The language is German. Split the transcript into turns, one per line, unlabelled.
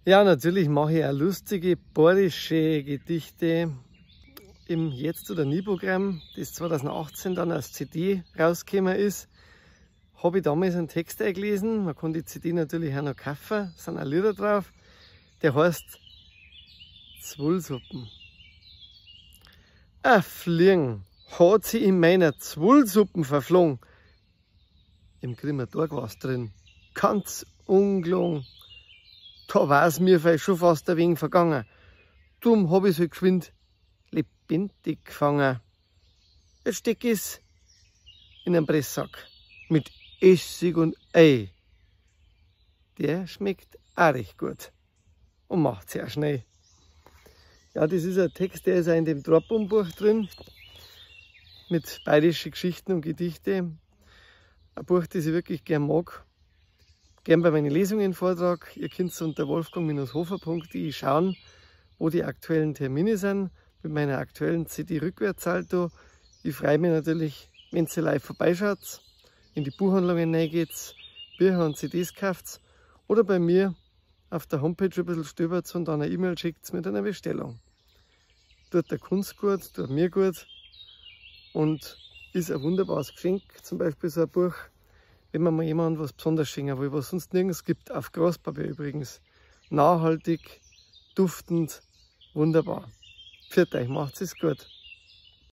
Ja, natürlich mache ich auch lustige bayerische Gedichte im Jetzt oder Nie Programm, das 2018 dann als CD rausgekommen ist. Habe ich damals einen Text eingelesen, man kann die CD natürlich auch noch kaufen, es sind auch Lieder drauf, der heißt Zwullsuppen. Ein Fliegen hat sie in meiner Zwullsuppen verflogen. Im Grimmer Tag war's drin, ganz ungelungen. Da war's mir vielleicht schon fast ein wenig vergangen. Drum hab ich so geschwind lebendig gefangen. Jetzt steck ich's in einen Presssack mit Essig und Ei. Der schmeckt auch recht gut und macht sehr schnell. Ja, das ist ein Text, der ist auch in dem Trapum-Buch drin, mit bayerischen Geschichten und Gedichte. Ein Buch, das ich wirklich gern mag. Gern bei meinen Lesungen vortrag. Ihr könnt unter wolfgang-hofer.de schauen, wo die aktuellen Termine sind, mit meiner aktuellen CD-Rückwärtssalto. Ich freue mich natürlich, wenn ihr live vorbeischaut, in die Buchhandlungen reingeht, Bücher und CDs kauft oder bei mir auf der Homepage ein bisschen stöbert und dann eine E-Mail schickt mit einer Bestellung. Tut der Kunst gut, tut mir gut und ist ein wunderbares Geschenk, zum Beispiel so ein Buch, wenn man mal jemandem was besonders schenken will, was sonst nirgends gibt, auf Großpapier übrigens. Nachhaltig, duftend, wunderbar. Pfiat euch, macht's es gut.